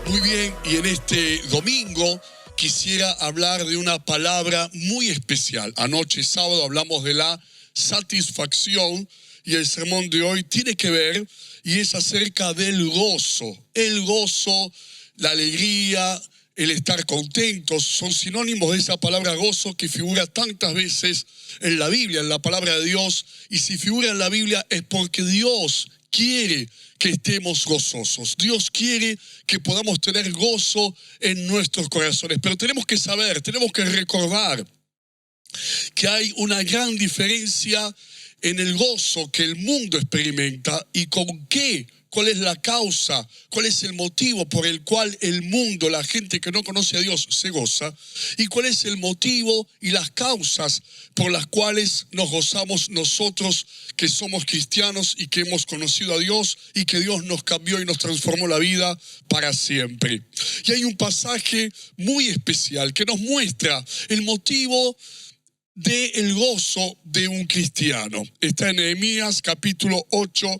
Muy bien, y en este domingo quisiera hablar de una palabra muy especial. Anoche, sábado, hablamos de la satisfacción y el sermón de hoy tiene que ver y es acerca del gozo. El gozo, la alegría, el estar contentos son sinónimos de esa palabra gozo que figura tantas veces en la Biblia, en la palabra de Dios. Y si figura en la Biblia es porque Dios quiere que estemos gozosos. Dios quiere que podamos tener gozo en nuestros corazones. Pero tenemos que saber, tenemos que recordar que hay una gran diferencia en el gozo que el mundo experimenta y con qué. ¿Cuál es la causa? ¿Cuál es el motivo por el cual el mundo, la gente que no conoce a Dios, se goza? ¿Y cuál es el motivo y las causas por las cuales nos gozamos nosotros que somos cristianos y que hemos conocido a Dios y que Dios nos cambió y nos transformó la vida para siempre? Y hay un pasaje muy especial que nos muestra el motivo del gozo de un cristiano. Está en Nehemías capítulo 8.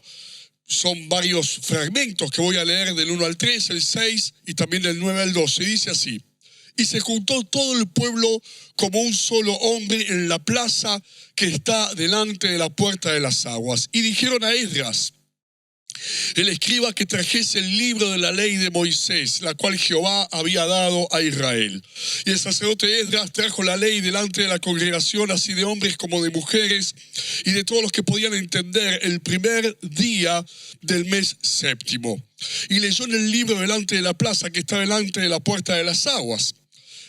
Son varios fragmentos que voy a leer del 1 al 3, el 6 y también del 9 al 12. Y dice así: y se juntó todo el pueblo como un solo hombre en la plaza que está delante de la puerta de las aguas. Y dijeron a Esdras, el escriba, que trajese el libro de la ley de Moisés, la cual Jehová había dado a Israel. Y el sacerdote Esdras trajo la ley delante de la congregación, así de hombres como de mujeres, y de todos los que podían entender, el primer día del mes séptimo. Y leyó en el libro delante de la plaza que está delante de la puerta de las aguas.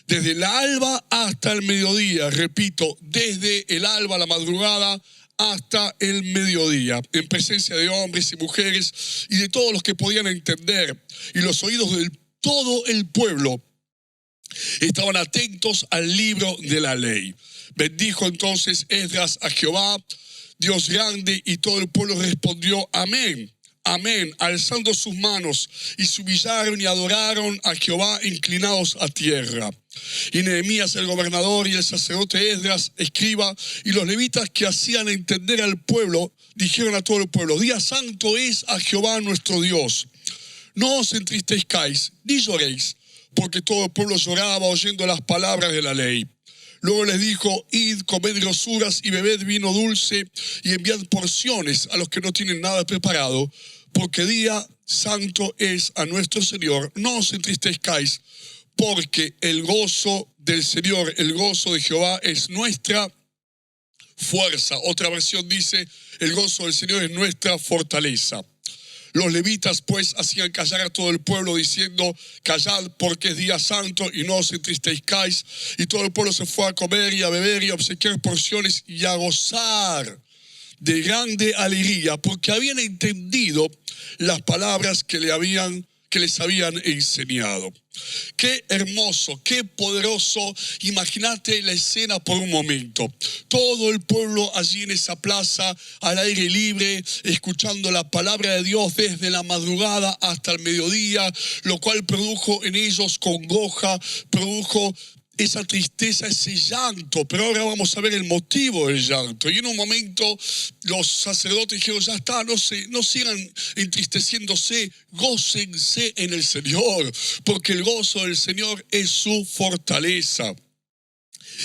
Desde el alba hasta el mediodía, repito, desde el alba a la madrugada hasta el mediodía, en presencia de hombres y mujeres y de todos los que podían entender, y los oídos de todo el pueblo estaban atentos al libro de la ley. Bendijo entonces Esdras a Jehová, Dios grande, y todo el pueblo respondió amén. Amén, alzando sus manos, y se humillaron y adoraron a Jehová inclinados a tierra. Y Nehemías el gobernador y el sacerdote Esdras escriba y los levitas que hacían entender al pueblo dijeron a todo el pueblo: día santo es a Jehová nuestro Dios. No os entristezcáis ni lloréis, porque todo el pueblo lloraba oyendo las palabras de la ley. Luego les dijo: id, comed grosuras y bebed vino dulce y enviad porciones a los que no tienen nada preparado, porque día santo es a nuestro Señor. No os entristezcáis, porque el gozo del Señor, el gozo de Jehová es nuestra fuerza. Otra versión dice: el gozo del Señor es nuestra fortaleza. Los levitas pues hacían callar a todo el pueblo diciendo: callad, porque es día santo y no os entristezcáis. Y todo el pueblo se fue a comer y a beber y a obsequiar porciones y a gozar de grande alegría, porque habían entendido las palabras que les habían enseñado. Qué hermoso, qué poderoso. Imagínate la escena por un momento. Todo el pueblo allí en esa plaza, al aire libre, escuchando la palabra de Dios desde la madrugada hasta el mediodía, lo cual produjo en ellos congoja, produjo esa tristeza, ese llanto. Pero ahora vamos a ver el motivo del llanto. Y en un momento los sacerdotes dijeron: ya está, no sigan entristeciéndose, gócense en el Señor, porque el gozo del Señor es su fortaleza.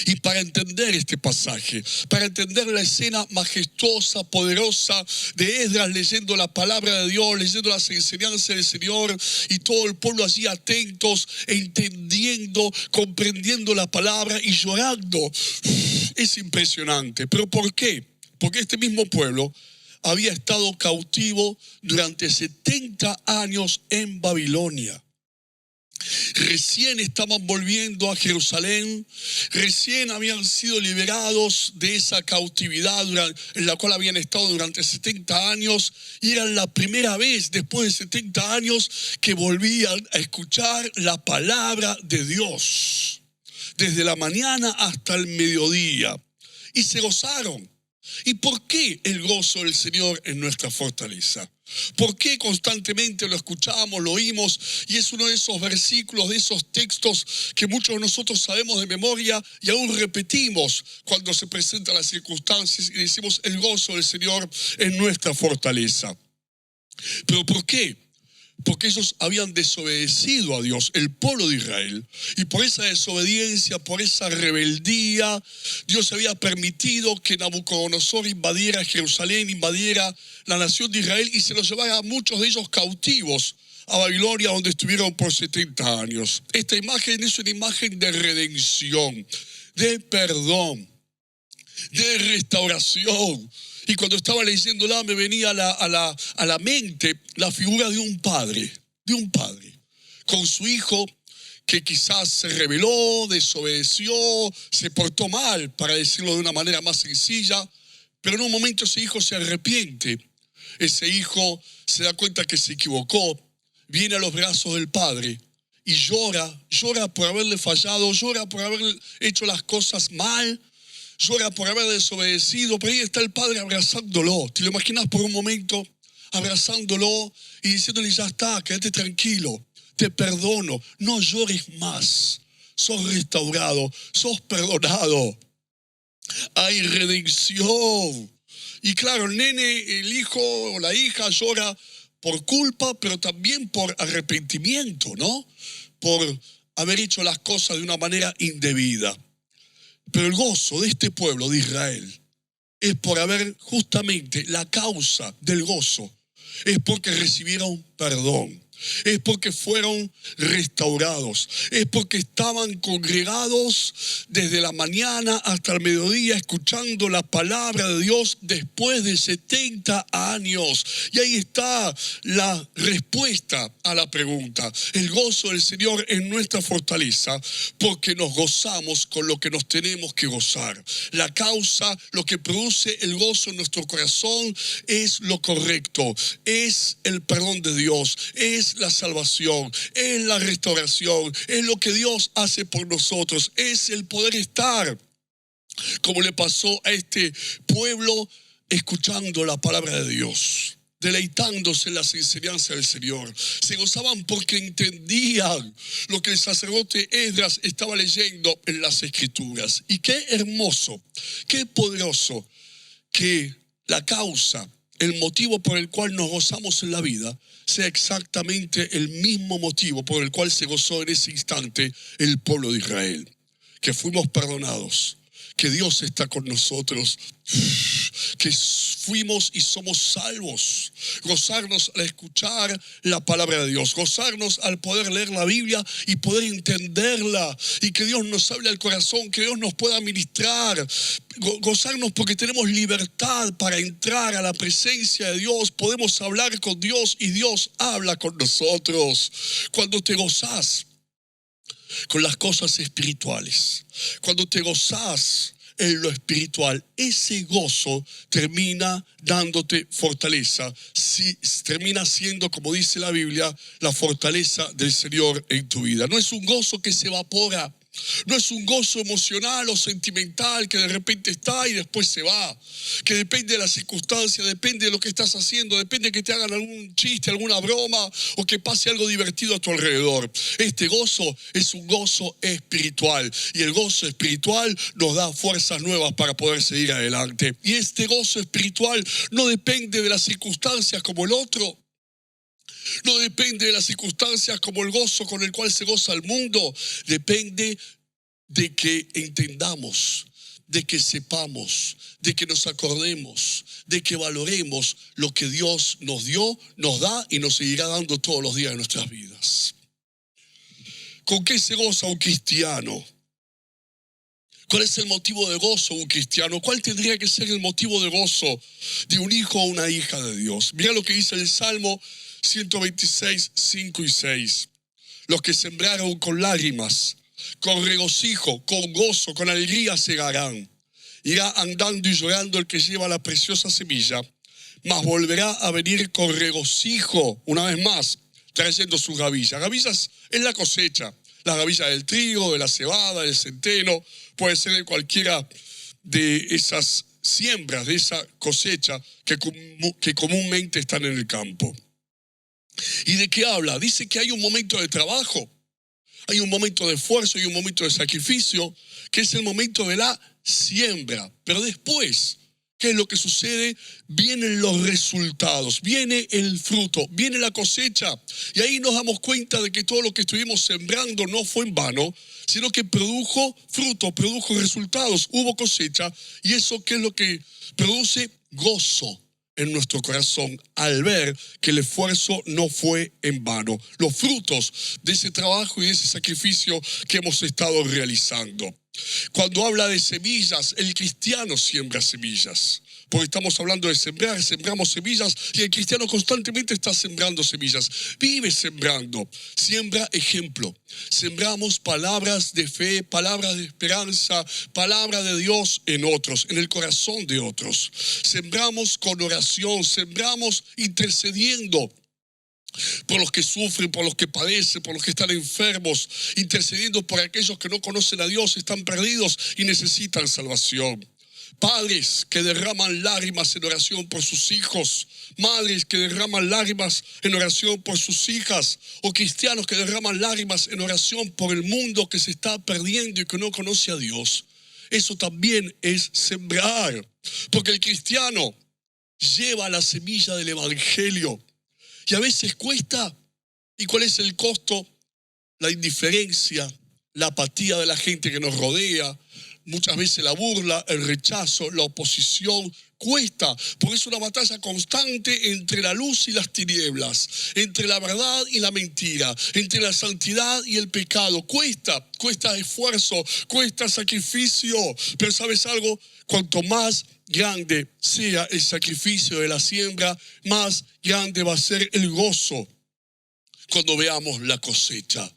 Y para entender este pasaje, para entender la escena majestuosa, poderosa de Esdras leyendo la palabra de Dios, leyendo las enseñanzas del Señor, y todo el pueblo allí atentos, entendiendo, comprendiendo la palabra y llorando, es impresionante. ¿Pero por qué? Porque este mismo pueblo había estado cautivo durante 70 años en Babilonia. Recién estaban volviendo a Jerusalén, recién habían sido liberados de esa cautividad en la cual habían estado durante 70 años, y era la primera vez después de 70 años que volvían a escuchar la palabra de Dios, desde la mañana hasta el mediodía, y se gozaron. ¿Y por qué el gozo del Señor es nuestra fortaleza? ¿Por qué constantemente lo escuchamos, lo oímos? Y es uno de esos versículos, de esos textos que muchos de nosotros sabemos de memoria y aún repetimos cuando se presentan las circunstancias y decimos: el gozo del Señor es nuestra fortaleza. ¿Pero por qué? porque ellos habían desobedecido a Dios, el pueblo de Israel. Y por esa desobediencia, por esa rebeldía, Dios había permitido que Nabucodonosor invadiera Jerusalén, invadiera la nación de Israel y se los llevara a muchos de ellos cautivos a Babilonia, donde estuvieron por 70 años. Esta imagen es una imagen de redención, de perdón, de restauración. Y cuando estaba leyéndola me venía a la mente la figura de un padre, con su hijo que quizás se rebeló, desobedeció, se portó mal, para decirlo de una manera más sencilla, pero en un momento ese hijo se arrepiente, ese hijo se da cuenta que se equivocó, viene a los brazos del padre y llora por haberle fallado, llora por haber hecho las cosas mal, llora por haber desobedecido, pero ahí está el padre abrazándolo. ¿Te lo imaginas por un momento? Abrazándolo y diciéndole, ya está, quédate tranquilo, te perdono, no llores más, sos restaurado, sos perdonado, hay redención. Y claro, el nene, el hijo o la hija llora por culpa, pero también por arrepentimiento, ¿no? Por haber hecho las cosas de una manera indebida. Pero el gozo de este pueblo de Israel es por haber justamente la causa del gozo, es porque recibieron perdón, es porque fueron restaurados, es porque estaban congregados desde la mañana hasta el mediodía escuchando la palabra de Dios después de 70 años. Y ahí está la respuesta a la pregunta. El gozo del Señor es nuestra fortaleza porque nos gozamos con lo que nos tenemos que gozar. La causa, lo que produce el gozo en nuestro corazón es lo correcto, es el perdón de Dios, es la salvación, es la restauración, es lo que Dios hace por nosotros, es el poder estar, como le pasó a este pueblo, escuchando la palabra de Dios, deleitándose en las enseñanzas del Señor. Se gozaban porque entendían lo que el sacerdote Esdras estaba leyendo en las Escrituras. Y qué hermoso, qué poderoso que la causa, el motivo por el cual nos gozamos en la vida, sea exactamente el mismo motivo por el cual se gozó en ese instante el pueblo de Israel. Que fuimos perdonados, que Dios está con nosotros, que fuimos y somos salvos. Gozarnos al escuchar la palabra de Dios, gozarnos al poder leer la Biblia y poder entenderla, y que Dios nos hable al corazón, que Dios nos pueda ministrar. Gozarnos porque tenemos libertad para entrar a la presencia de Dios, podemos hablar con Dios y Dios habla con nosotros. Cuando te gozás con las cosas espirituales, cuando te gozás en lo espiritual, ese gozo termina dándote fortaleza, termina siendo, como dice la Biblia, la fortaleza del Señor en tu vida. No es un gozo que se evapora, no es un gozo emocional o sentimental que de repente está y después se va, que depende de las circunstancias, depende de lo que estás haciendo, depende de que te hagan algún chiste, alguna broma o que pase algo divertido a tu alrededor. Este gozo es un gozo espiritual y el gozo espiritual nos da fuerzas nuevas para poder seguir adelante. Y este gozo espiritual no depende de las circunstancias como el otro. No depende de las circunstancias como el gozo con el cual se goza el mundo. Depende de que entendamos, de que sepamos, de que nos acordemos, de que valoremos lo que Dios nos dio, nos da y nos seguirá dando todos los días de nuestras vidas. ¿Con qué se goza un cristiano? ¿Cuál es el motivo de gozo de un cristiano? ¿Cuál tendría que ser el motivo de gozo de un hijo o una hija de Dios? Mira lo que dice el Salmo 126, 5 y 6. Los que sembraron con lágrimas, con regocijo, con gozo, con alegría segarán. Irá andando y llorando el que lleva la preciosa semilla, mas volverá a venir con regocijo, una vez más, trayendo sus gavillas. Gavillas es la cosecha, la gavilla del trigo, de la cebada, del centeno, puede ser de cualquiera de esas siembras, de esa cosecha que comúnmente están en el campo. ¿Y de qué habla? Dice que hay un momento de trabajo, hay un momento de esfuerzo y un momento de sacrificio, que es el momento de la siembra. Pero después ¿qué es lo que sucede? Vienen los resultados, viene el fruto, viene la cosecha. Y ahí nos damos cuenta de que todo lo que estuvimos sembrando no fue en vano, sino que produjo fruto, produjo resultados, hubo cosecha. Y eso, ¿qué es lo que produce? Gozo en nuestro corazón al ver que el esfuerzo no fue en vano. Los frutos de ese trabajo y de ese sacrificio que hemos estado realizando. Cuando habla de semillas, el cristiano siembra semillas. Porque estamos hablando de sembrar, sembramos semillas y el cristiano constantemente está sembrando semillas. Vive sembrando, siembra ejemplo. Sembramos palabras de fe, palabras de esperanza, palabra de Dios en otros, en el corazón de otros. Sembramos con oración, sembramos intercediendo por los que sufren, por los que padecen, por los que están enfermos, intercediendo por aquellos que no conocen a Dios, están perdidos y necesitan salvación. Padres que derraman lágrimas en oración por sus hijos, madres que derraman lágrimas en oración por sus hijas, o cristianos que derraman lágrimas en oración por el mundo que se está perdiendo y que no conoce a Dios. Eso también es sembrar, porque el cristiano lleva la semilla del evangelio. Y a veces cuesta. ¿Y cuál es el costo? La indiferencia, la apatía de la gente que nos rodea, muchas veces la burla, el rechazo, la oposición. Cuesta, porque es una batalla constante entre la luz y las tinieblas, entre la verdad y la mentira, entre la santidad y el pecado. Cuesta esfuerzo, cuesta sacrificio. Pero ¿sabes algo? Cuanto más grande sea el sacrificio de la siembra, más grande va a ser el gozo cuando veamos la cosecha.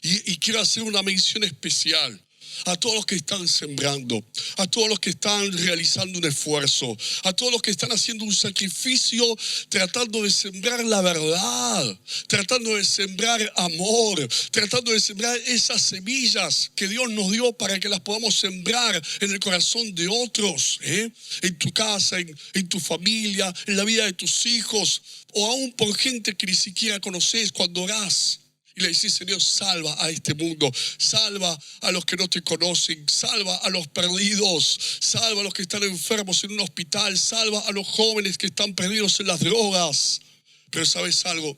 Y quiero hacer una mención especial a todos los que están sembrando, a todos los que están realizando un esfuerzo, a todos los que están haciendo un sacrificio, tratando de sembrar la verdad, tratando de sembrar amor, tratando de sembrar esas semillas que Dios nos dio para que las podamos sembrar en el corazón de otros, en tu casa, en tu familia, en la vida de tus hijos, o aún por gente que ni siquiera conoces. Cuando orás y le decís: Señor, salva a este mundo, salva a los que no te conocen, salva a los perdidos, salva a los que están enfermos en un hospital, salva a los jóvenes que están perdidos en las drogas. Pero ¿sabes algo?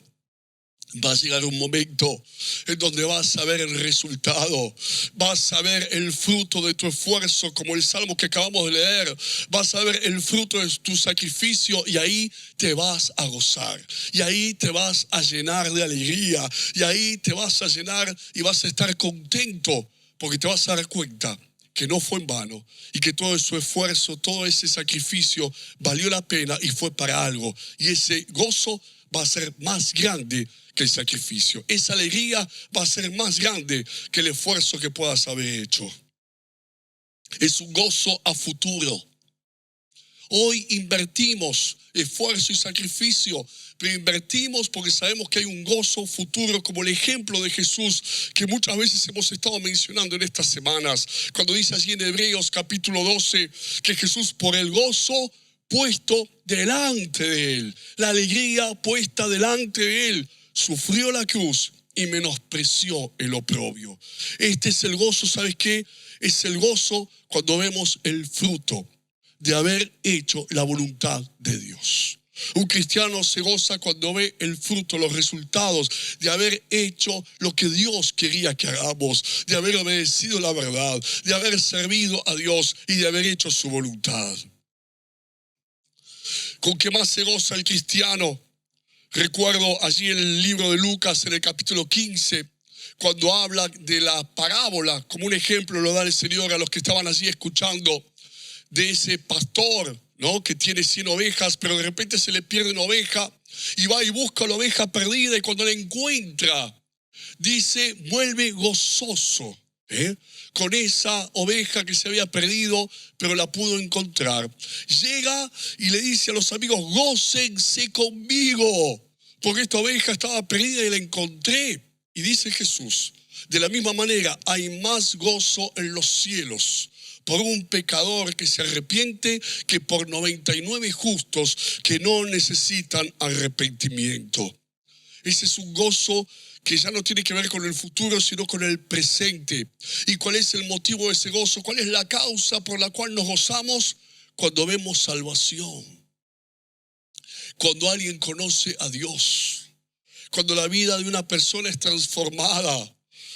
Va a llegar un momento en donde vas a ver el resultado, vas a ver el fruto de tu esfuerzo, como el salmo que acabamos de leer, vas a ver el fruto de tu sacrificio, y ahí te vas a gozar, y ahí te vas a llenar de alegría, y ahí te vas a llenar y vas a estar contento, porque te vas a dar cuenta que no fue en vano y que todo ese esfuerzo, todo ese sacrificio valió la pena y fue para algo, y ese gozo va a ser más grande que el sacrificio. Esa alegría va a ser más grande que el esfuerzo que puedas haber hecho. Es un gozo a futuro. Hoy invertimos esfuerzo y sacrificio, pero invertimos porque sabemos que hay un gozo futuro, como el ejemplo de Jesús que muchas veces hemos estado mencionando en estas semanas, cuando dice allí en Hebreos capítulo 12 que Jesús, por el gozo puesto delante de él, la alegría puesta delante de él, sufrió la cruz y menospreció el oprobio. Este es el gozo, ¿sabes qué? Es el gozo cuando vemos el fruto de haber hecho la voluntad de Dios. Un cristiano se goza cuando ve el fruto, los resultados de haber hecho lo que Dios quería que hagamos, de haber obedecido la verdad, de haber servido a Dios y de haber hecho su voluntad. ¿Con qué más se goza el cristiano? Recuerdo allí en el libro de Lucas, en el capítulo 15, cuando habla de la parábola, como un ejemplo lo da el Señor a los que estaban allí escuchando, de ese pastor, ¿no?, que tiene 100 ovejas, pero de repente se le pierde una oveja y va y busca la oveja perdida, y cuando la encuentra, dice, vuelve gozoso, con esa oveja que se había perdido, pero la pudo encontrar. Llega y le dice a los amigos: gócense conmigo, porque esta oveja estaba perdida y la encontré. Y dice Jesús: de la misma manera hay más gozo en los cielos por un pecador que se arrepiente que por 99 justos que no necesitan arrepentimiento. Ese es un gozo que ya no tiene que ver con el futuro, sino con el presente. ¿Y cuál es el motivo de ese gozo? ¿Cuál es la causa por la cual nos gozamos? cuando vemos salvación, cuando alguien conoce a Dios, cuando la vida de una persona es transformada,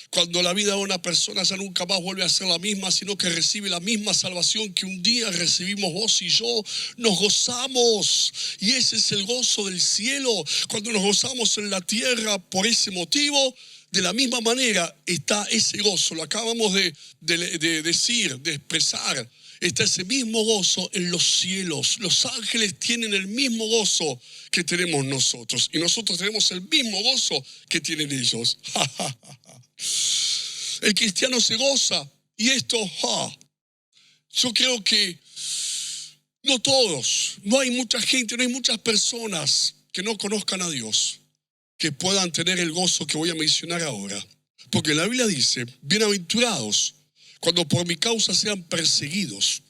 cuando la vida de una persona ya nunca más vuelve a ser la misma, sino que recibe la misma salvación que un día recibimos vos y yo, nos gozamos. Y ese es el gozo del cielo, cuando nos gozamos en la tierra por ese motivo. De la misma manera está ese gozo, lo acabamos de decir, de expresar. Está ese mismo gozo en los cielos. Los ángeles tienen el mismo gozo que tenemos nosotros. Y nosotros tenemos el mismo gozo que tienen ellos. El cristiano se goza. Y esto, yo creo que no todos, no hay mucha gente, no hay muchas personas que no conozcan a Dios, que puedan tener el gozo que voy a mencionar ahora. Porque la Biblia dice, bienaventurados cuando por mi causa sean perseguidos,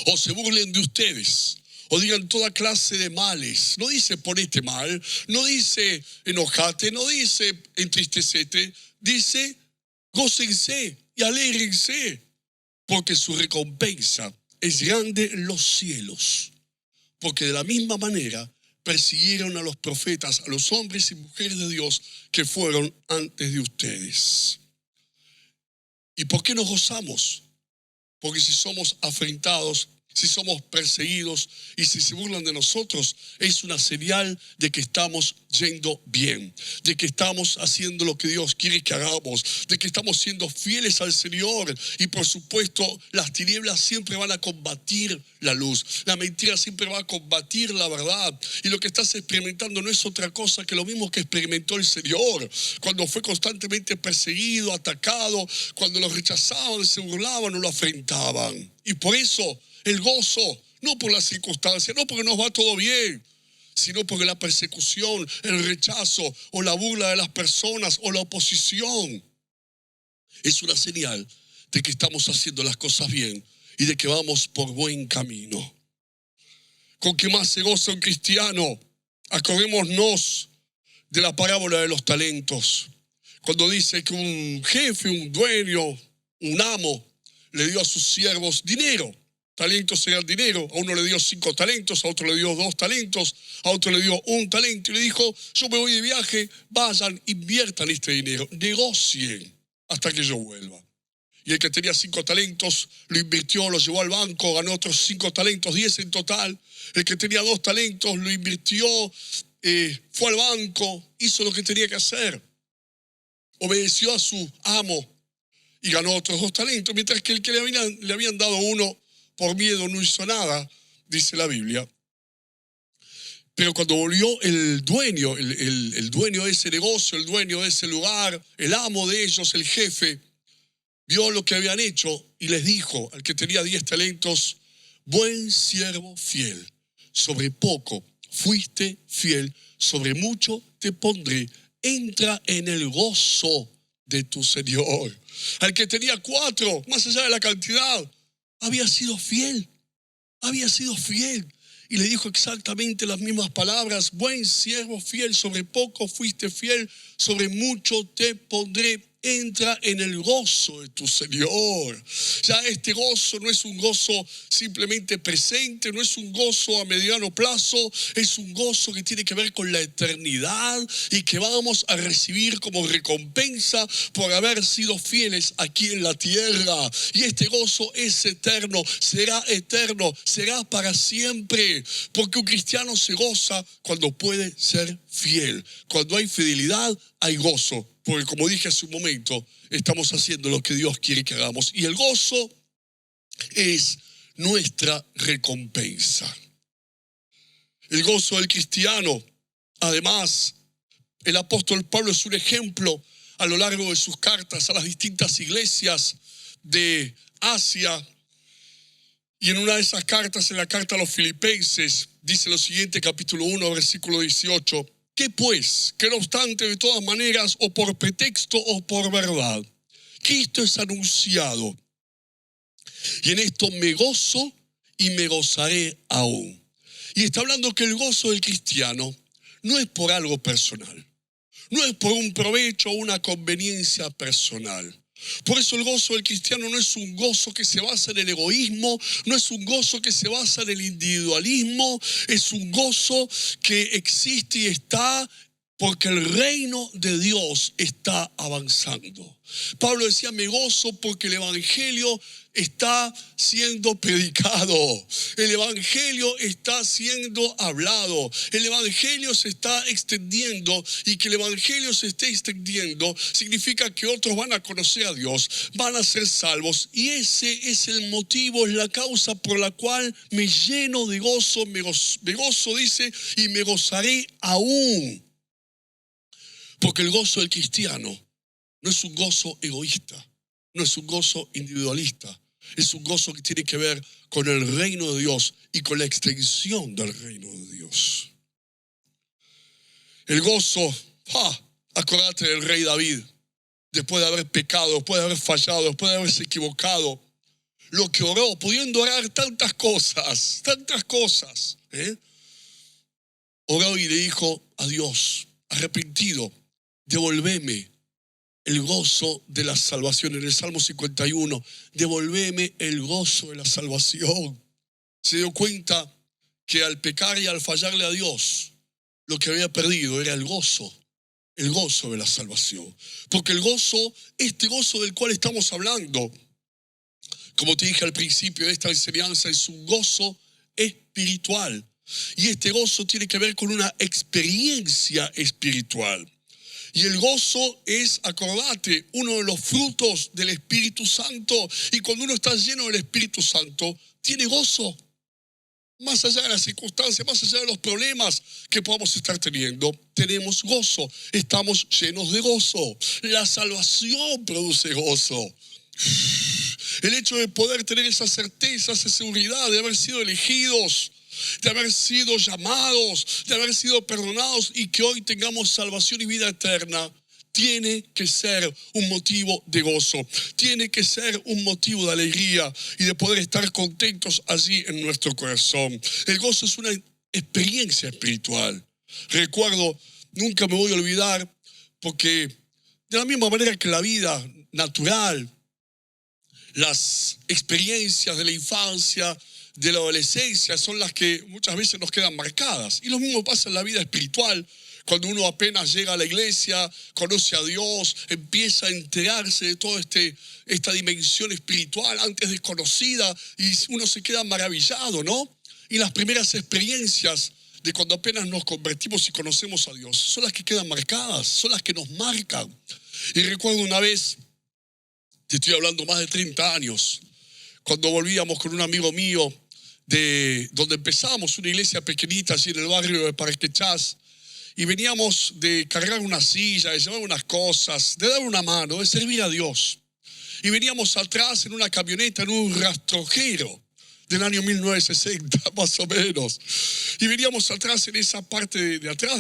o se burlen de ustedes, o digan toda clase de males. No dice ponete mal, no dice enojate, no dice entristecete, dice gócense y alégrense, porque su recompensa es grande en los cielos. Porque de la misma manera persiguieron a los profetas, a los hombres y mujeres de Dios que fueron antes de ustedes. ¿Y por qué nos gozamos? Porque si somos afrentados, si somos perseguidos y si se burlan de nosotros, es una señal de que estamos yendo bien, de que estamos haciendo lo que Dios quiere que hagamos, de que estamos siendo fieles al Señor. Y por supuesto, las tinieblas siempre van a combatir la luz, la mentira siempre va a combatir la verdad. Y lo que estás experimentando no es otra cosa que lo mismo que experimentó el Señor cuando fue constantemente perseguido, atacado, cuando lo rechazaban, se burlaban o lo afrentaban. Y por eso el gozo, no por las circunstancias, no porque nos va todo bien, sino porque la persecución, el rechazo o la burla de las personas o la oposición es una señal de que estamos haciendo las cosas bien y de que vamos por buen camino. ¿Con qué más se goza un cristiano? Acordémonos de la parábola de los talentos, cuando dice que un jefe, un dueño, un amo, le dio a sus siervos dinero. Talentos era el dinero. A uno le dio 5 talentos, a otro le dio 2 talentos, a otro le dio 1 talento. Y le dijo, yo me voy de viaje, vayan, inviertan este dinero, negocien hasta que yo vuelva. Y el que tenía 5 talentos lo invirtió, lo llevó al banco, ganó otros 5 talentos, 10 en total. El que tenía 2 talentos lo invirtió, fue al banco, hizo lo que tenía que hacer. Obedeció a su amo y ganó otros 2 talentos, mientras que el que le habían dado 1, por miedo no hizo nada, dice la Biblia. Pero cuando volvió el dueño, el dueño de ese negocio, el dueño de ese lugar, el amo de ellos, el jefe, vio lo que habían hecho y les dijo al que tenía 10 talentos, buen siervo fiel, sobre poco fuiste fiel, sobre mucho te pondré, entra en el gozo de tu Señor. Al que tenía 4, más allá de la cantidad, había sido fiel. Y le dijo exactamente las mismas palabras, buen siervo fiel, sobre poco fuiste fiel, sobre mucho te pondré. Entra en el gozo de tu Señor. Ya este gozo no es un gozo simplemente presente, no es un gozo a mediano plazo, es un gozo que tiene que ver con la eternidad y que vamos a recibir como recompensa por haber sido fieles aquí en la tierra. Y este gozo es eterno, será para siempre, porque un cristiano se goza cuando puede ser fiel. Cuando hay fidelidad, hay gozo. Porque como dije hace un momento, estamos haciendo lo que Dios quiere que hagamos. Y el gozo es nuestra recompensa. El gozo del cristiano, además, el apóstol Pablo es un ejemplo a lo largo de sus cartas a las distintas iglesias de Asia. Y en una de esas cartas, en la carta a los Filipenses, dice lo siguiente, capítulo 1, versículo 18. ¿Qué pues? Que no obstante, de todas maneras, o por pretexto o por verdad, Cristo es anunciado. Y en esto me gozo y me gozaré aún. Y está hablando que el gozo del cristiano no es por algo personal. No es por un provecho o una conveniencia personal. Por eso el gozo del cristiano no es un gozo que se basa en el egoísmo, no es un gozo que se basa en el individualismo, es un gozo que existe y está porque el reino de Dios está avanzando. Pablo decía, me gozo porque el evangelio está siendo predicado. El evangelio está siendo hablado. El evangelio se está extendiendo, y que el evangelio se esté extendiendo significa que otros van a conocer a Dios, van a ser salvos, y ese es el motivo, es la causa por la cual me lleno de gozo, me gozo, dice, y me gozaré aún. Porque el gozo del cristiano no es un gozo egoísta, no es un gozo individualista, es un gozo que tiene que ver con el reino de Dios y con la extensión del reino de Dios. El gozo, acordate del rey David, después de haber pecado, después de haber fallado, después de haberse equivocado, lo que oró, pudiendo orar tantas cosas, oró y le dijo a Dios, arrepentido, devolveme el gozo de la salvación. En el Salmo 51, devolveme el gozo de la salvación. Se dio cuenta que al pecar y al fallarle a Dios, lo que había perdido era el gozo de la salvación. Porque el gozo, este gozo del cual estamos hablando, como te dije al principio de esta enseñanza, es un gozo espiritual. Y este gozo tiene que ver con una experiencia espiritual. Y el gozo es, acordate, uno de los frutos del Espíritu Santo. Y cuando uno está lleno del Espíritu Santo, tiene gozo. Más allá de las circunstancias, más allá de los problemas que podamos estar teniendo, tenemos gozo. Estamos llenos de gozo. La salvación produce gozo. El hecho de poder tener esa certeza, esa seguridad de haber sido elegidos, de haber sido llamados, de haber sido perdonados, y que hoy tengamos salvación y vida eterna, tiene que ser un motivo de gozo, tiene que ser un motivo de alegría y de poder estar contentos allí en nuestro corazón. El gozo es una experiencia espiritual. Recuerdo, nunca me voy a olvidar, porque de la misma manera que la vida natural, las experiencias de la infancia, de la adolescencia, son las que muchas veces nos quedan marcadas. Y lo mismo pasa en la vida espiritual. Cuando uno apenas llega a la iglesia, conoce a Dios, empieza a enterarse de toda esta dimensión espiritual antes desconocida, y uno se queda maravillado, ¿no? Y las primeras experiencias de cuando apenas nos convertimos y conocemos a Dios son las que quedan marcadas, son las que nos marcan. Y recuerdo una vez, te estoy hablando más de 30 años, cuando volvíamos con un amigo mío de donde empezábamos una iglesia pequeñita allí en el barrio de Parque Chas, y veníamos de cargar una silla, de llevar unas cosas, de dar una mano, de servir a Dios. Y veníamos atrás en una camioneta, en un rastrojero del año 1960, más o menos. Y veníamos atrás en esa parte de atrás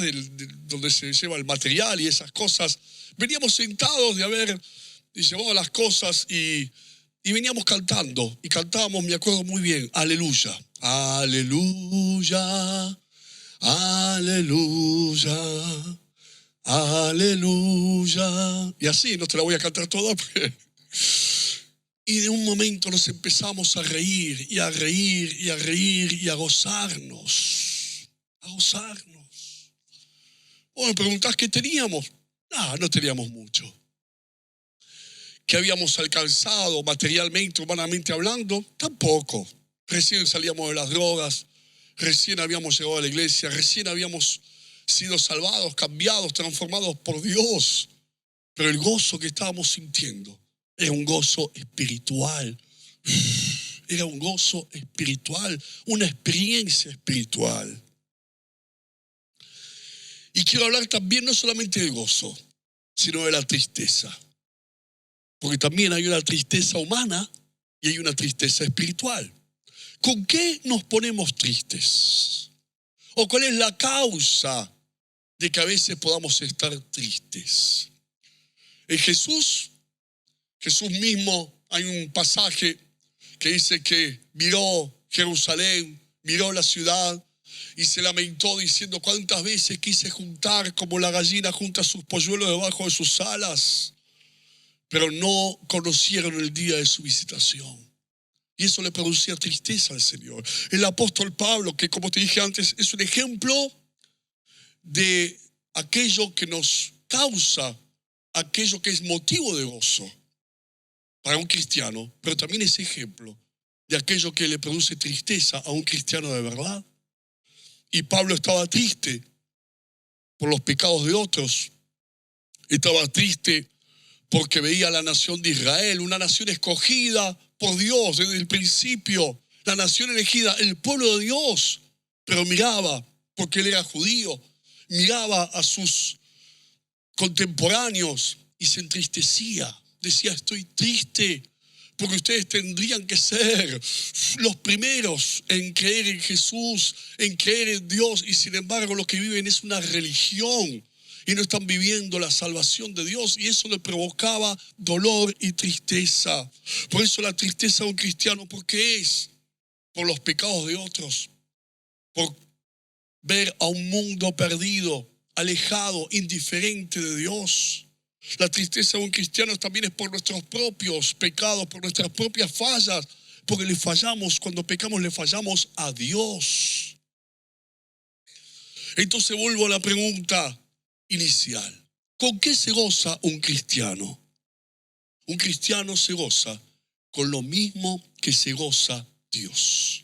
donde se lleva el material y esas cosas. Veníamos sentados de haber llevado las cosas, y veníamos cantando, y cantábamos, me acuerdo muy bien, aleluya, aleluya, aleluya, aleluya. Y así, no te la voy a cantar toda, y de un momento nos empezamos a reír, y a reír, y a reír, y a gozarnos, a gozarnos. Vos me preguntás qué teníamos. No teníamos mucho. ¿Qué habíamos alcanzado materialmente, humanamente hablando? Tampoco. Recién salíamos de las drogas, recién habíamos llegado a la iglesia, recién habíamos sido salvados, cambiados, transformados por Dios. Pero el gozo que estábamos sintiendo era un gozo espiritual. Era un gozo espiritual, una experiencia espiritual. Y quiero hablar también no solamente del gozo, sino de la tristeza. Porque también hay una tristeza humana y hay una tristeza espiritual. ¿Con qué nos ponemos tristes? ¿O cuál es la causa de que a veces podamos estar tristes? En Jesús mismo, hay un pasaje que dice que miró Jerusalén, miró la ciudad y se lamentó diciendo: cuántas veces quise juntar como la gallina junta sus polluelos debajo de sus alas, pero no conocieron el día de su visitación. Y eso le producía tristeza al Señor. El apóstol Pablo, que como te dije antes, es un ejemplo de aquello que nos causa, aquello que es motivo de gozo para un cristiano, pero también es ejemplo de aquello que le produce tristeza a un cristiano de verdad. Y Pablo estaba triste por los pecados de otros. Estaba triste porque veía a la nación de Israel, una nación escogida por Dios desde el principio, la nación elegida, el pueblo de Dios. Pero miraba, porque él era judío, miraba a sus contemporáneos y se entristecía. Decía, estoy triste porque ustedes tendrían que ser los primeros en creer en Jesús, en creer en Dios, y sin embargo lo que viven es una religión y no están viviendo la salvación de Dios, y eso le provocaba dolor y tristeza. Por eso la tristeza de un cristiano, ¿por qué es? Por los pecados de otros, por ver a un mundo perdido, alejado, indiferente de Dios. La tristeza de un cristiano también es por nuestros propios pecados, por nuestras propias fallas, porque le fallamos, cuando pecamos le fallamos a Dios. Entonces vuelvo a la pregunta inicial. ¿Con qué se goza un cristiano? Un cristiano se goza con lo mismo que se goza Dios.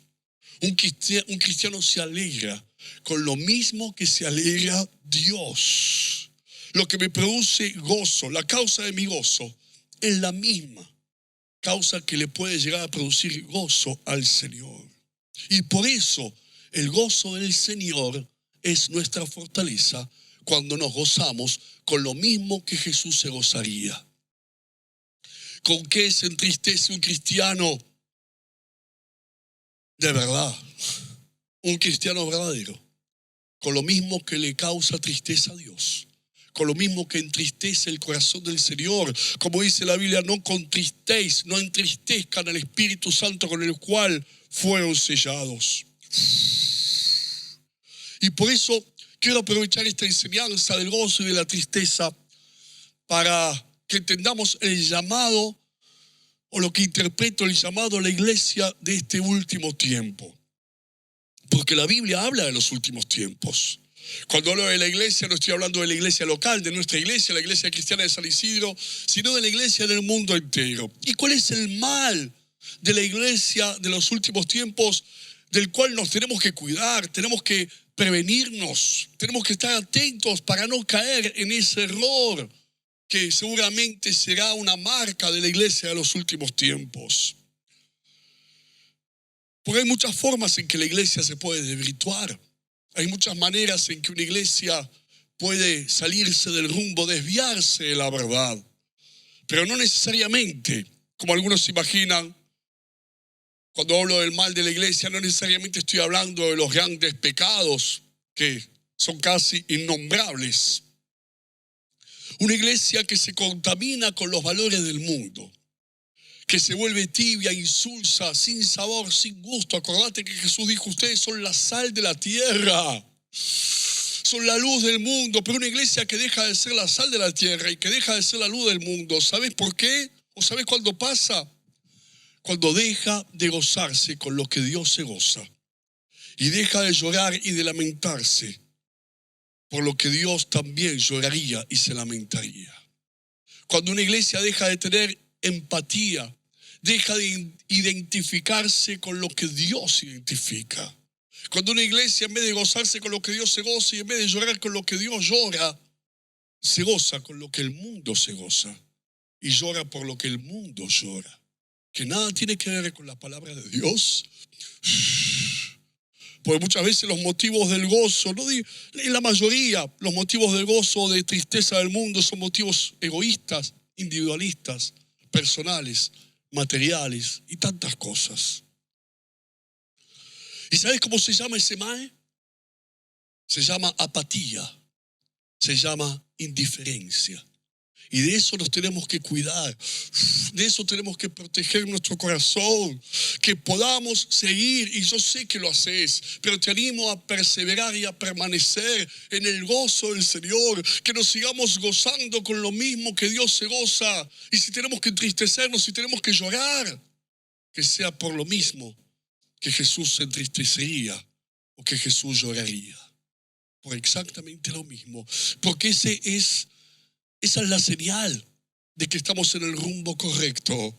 Un cristiano se alegra con lo mismo que se alegra Dios. Lo que me produce gozo, la causa de mi gozo, es la misma causa que le puede llegar a producir gozo al Señor. Y por eso el gozo del Señor es nuestra fortaleza cuando nos gozamos con lo mismo que Jesús se gozaría. ¿Con qué se entristece un cristiano de verdad? Un cristiano verdadero, con lo mismo que le causa tristeza a Dios, con lo mismo que entristece el corazón del Señor. Como dice la Biblia, no contristéis, no entristezcan al Espíritu Santo con el cual fueron sellados. Y por eso quiero aprovechar esta enseñanza del gozo y de la tristeza para que entendamos el llamado, o lo que interpreto el llamado a la iglesia de este último tiempo. Porque la Biblia habla de los últimos tiempos. Cuando hablo de la iglesia, no estoy hablando de la iglesia local, de nuestra iglesia, la iglesia cristiana de San Isidro, sino de la iglesia del mundo entero. ¿Y cuál es el mal de la iglesia de los últimos tiempos, del cual nos tenemos que cuidar, tenemos que prevenirnos, tenemos que estar atentos para no caer en ese error que seguramente será una marca de la iglesia de los últimos tiempos? Porque hay muchas formas en que la iglesia se puede desvirtuar. Hay muchas maneras en que una iglesia puede salirse del rumbo, desviarse de la verdad. Pero no necesariamente, como algunos se imaginan, cuando hablo del mal de la iglesia, no necesariamente estoy hablando de los grandes pecados que son casi innombrables. Una iglesia que se contamina con los valores del mundo, que se vuelve tibia, insulsa, sin sabor, sin gusto. Acordate que Jesús dijo, ustedes son la sal de la tierra, son la luz del mundo. Pero una iglesia que deja de ser la sal de la tierra y que deja de ser la luz del mundo, ¿sabes por qué? ¿O sabes cuándo pasa? Cuando deja de gozarse con lo que Dios se goza y deja de llorar y de lamentarse por lo que Dios también lloraría y se lamentaría. Cuando una iglesia deja de tener empatía, deja de identificarse con lo que Dios identifica. Cuando una iglesia, en vez de gozarse con lo que Dios se goza y en vez de llorar con lo que Dios llora, se goza con lo que el mundo se goza y llora por lo que el mundo llora, que nada tiene que ver con la palabra de Dios. Porque muchas veces los motivos del gozo, no digo, en la mayoría, los motivos del gozo o de tristeza del mundo son motivos egoístas, individualistas, personales, materiales y tantas cosas. ¿Y sabes cómo se llama ese mal? Se llama apatía, se llama indiferencia. Y de eso nos tenemos que cuidar, de eso tenemos que proteger nuestro corazón, que podamos seguir, y yo sé que lo haces, pero te animo a perseverar y a permanecer en el gozo del Señor, que nos sigamos gozando con lo mismo que Dios se goza, y si tenemos que entristecernos, si tenemos que llorar, que sea por lo mismo que Jesús se entristecería o que Jesús lloraría, por exactamente lo mismo, porque esa es la señal de que estamos en el rumbo correcto,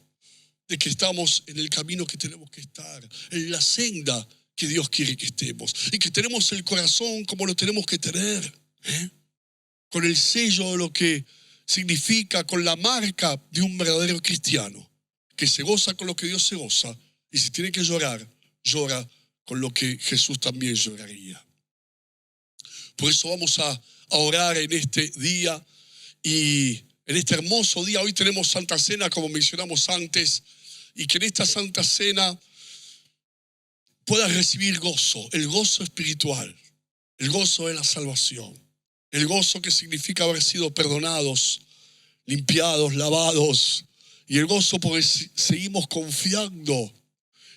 de que estamos en el camino que tenemos que estar, en la senda que Dios quiere que estemos, y que tenemos el corazón como lo tenemos que tener, con el sello de lo que significa, con la marca de un verdadero cristiano, que se goza con lo que Dios se goza, y si tiene que llorar, llora con lo que Jesús también lloraría. Por eso vamos a orar en este día. Y en este hermoso día, hoy tenemos Santa Cena, como mencionamos antes, y que en esta Santa Cena puedas recibir gozo, el gozo espiritual, el gozo de la salvación, el gozo que significa haber sido perdonados, limpiados, lavados, y el gozo porque seguimos confiando,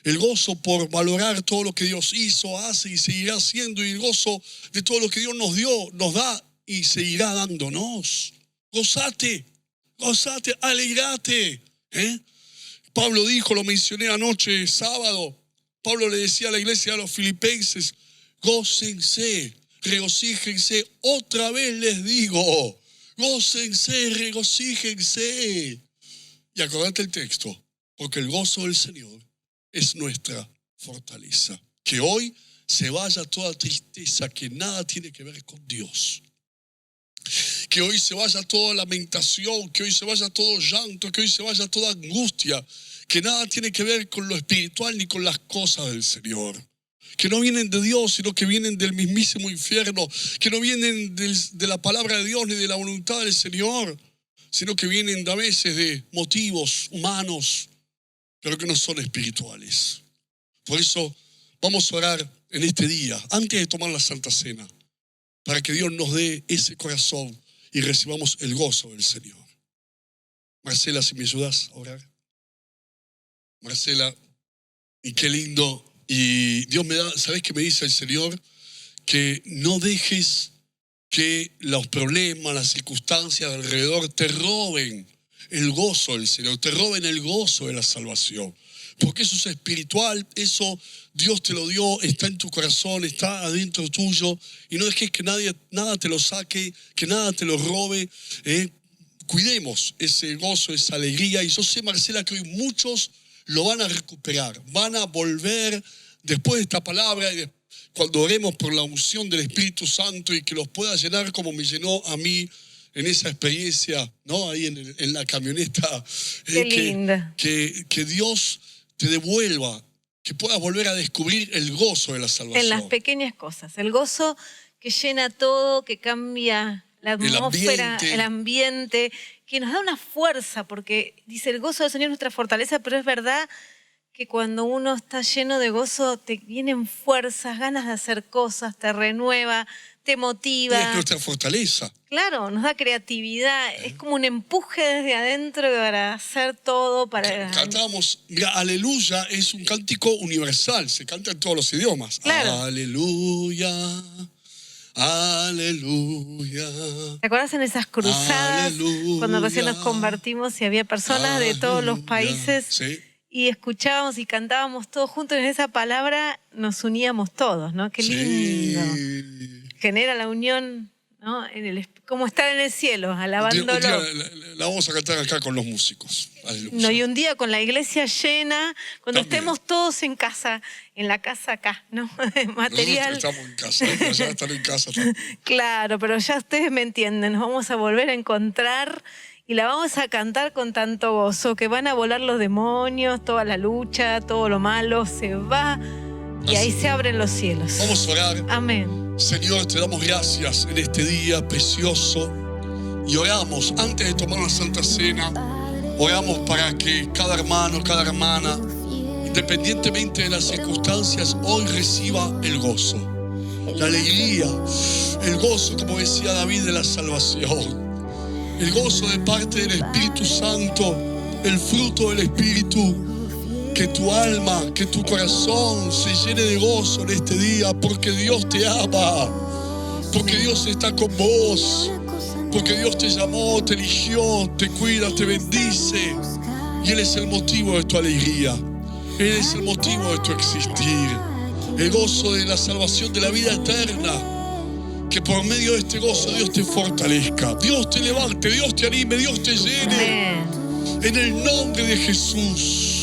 el gozo por valorar todo lo que Dios hizo, hace y seguirá haciendo, y el gozo de todo lo que Dios nos dio, nos da y seguirá dándonos. Gozate, alegrate. Pablo dijo, lo mencioné anoche, sábado. Pablo le decía a la iglesia de los filipenses, gócense, regocíjense. Otra vez les digo, gócense, regocíjense. Y acordate el texto, porque el gozo del Señor es nuestra fortaleza. Que hoy se vaya toda tristeza que nada tiene que ver con Dios. Que hoy se vaya toda lamentación, que hoy se vaya todo llanto, que hoy se vaya toda angustia, que nada tiene que ver con lo espiritual ni con las cosas del Señor. Que no vienen de Dios, sino que vienen del mismísimo infierno, que no vienen de la palabra de Dios ni de la voluntad del Señor, sino que vienen a veces de motivos humanos, pero que no son espirituales. Por eso vamos a orar en este día, antes de tomar la Santa Cena, para que Dios nos dé ese corazón y recibamos el gozo del Señor. Marcela, si me ayudas a orar. Marcela, y qué lindo. Y Dios me da, ¿sabes qué me dice el Señor? Que no dejes que los problemas, las circunstancias de alrededor te roben el gozo del Señor, te roben el gozo de la salvación. Porque eso es espiritual, eso Dios te lo dio, está en tu corazón, está adentro tuyo. Y no dejes que nada te lo saque, que nada te lo robe. Cuidemos ese gozo, esa alegría. Y yo sé, Marcela, que hoy muchos lo van a recuperar, van a volver después de esta palabra, y cuando oremos por la unción del Espíritu Santo y que los pueda llenar como me llenó a mí en esa experiencia, ¿no? Ahí en la camioneta. Qué linda. Que Dios te devuelva, que puedas volver a descubrir el gozo de la salvación. En las pequeñas cosas, el gozo que llena todo, que cambia la atmósfera, el ambiente, que nos da una fuerza, porque dice el gozo del Señor es nuestra fortaleza, pero es verdad que cuando uno está lleno de gozo te vienen fuerzas, ganas de hacer cosas, te renueva, te motiva. Y es nuestra fortaleza. Claro, nos da creatividad, es como un empuje desde adentro para hacer todo. Cantábamos, mira, aleluya es un cántico universal, se canta en todos los idiomas. Claro. Aleluya, aleluya. ¿Te acuerdas en esas cruzadas, aleluya, cuando recién nos convertimos y había personas de todos los países? Sí. Y escuchábamos y cantábamos todos juntos, y en esa palabra nos uníamos todos, ¿no? Qué lindo. Sí. Genera la unión, ¿no? Como estar en el cielo, alabándolo. Un día la vamos a cantar acá con los músicos. Aleluya. No, y un día con la iglesia llena, cuando También. estemos todos en casa, en la casa acá, ¿no? Material. Nosotros estamos en casa, pero ya están en casa también. Claro, pero ya ustedes me entienden, nos vamos a volver a encontrar y la vamos a cantar con tanto gozo, que van a volar los demonios, toda la lucha, todo lo malo se va y ahí se abren los cielos. Vamos a orar. Amén. Señor, te damos gracias en este día precioso y oramos antes de tomar la Santa Cena, oramos para que cada hermano, cada hermana, independientemente de las circunstancias, hoy reciba el gozo, la alegría, el gozo, como decía David, de la salvación. El gozo de parte del Espíritu Santo, el fruto del Espíritu. Que tu alma, que tu corazón se llene de gozo en este día, porque Dios te ama, porque Dios está con vos, porque Dios te llamó, te eligió, te cuida, te bendice. Y Él es el motivo de tu alegría. Él es el motivo de tu existir. El gozo de la salvación de la vida eterna. Que por medio de este gozo Dios te fortalezca, Dios te levante, Dios te anime, Dios te llene. En el nombre de Jesús.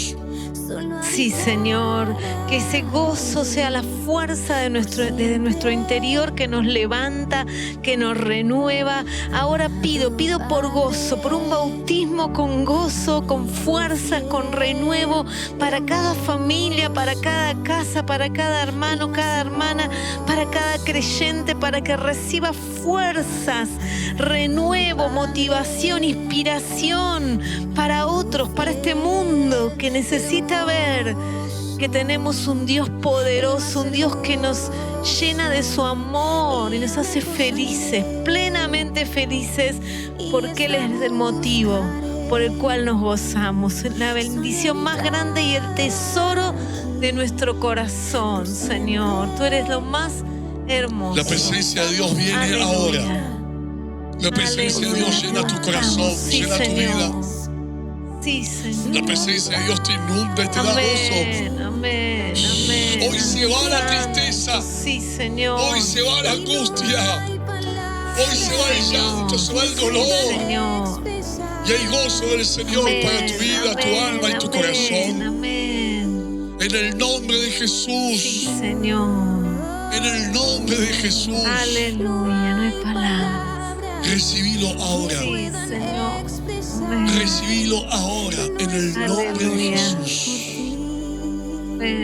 Sí, Señor, que ese gozo sea la fuerza de nuestro interior que nos levanta, que nos renueva. Ahora pido por gozo, por un bautismo con gozo, con fuerzas, con renuevo para cada familia, para cada casa, para cada hermano, cada hermana, para cada creyente, para que reciba fuerzas, renuevo, motivación, inspiración para otros, para este mundo que necesita ver que tenemos un Dios poderoso, un Dios que nos llena de su amor y nos hace felices, plenamente felices, porque Él es el motivo por el cual nos gozamos, la bendición más grande y el tesoro de nuestro corazón, Señor. Tú eres lo más hermoso. La presencia de Dios viene ahora. La presencia de Dios llena tu corazón, llena tu vida. Sí, Señor. La presencia de Dios te inunda y te da gozo. Amén, amén. Hoy se va la tristeza. Sí, Señor. Hoy se va la angustia. Hoy se va el llanto, se va el dolor. Señor. Y hay gozo del Señor para tu vida, tu alma y tu corazón. Amén. En el nombre de Jesús. Sí, Señor. En el nombre de Jesús. Aleluya, no hay palabras. Recibilo ahora. Sí, Señor. Amén. Recibilo ahora en el nombre de Jesús. Amén.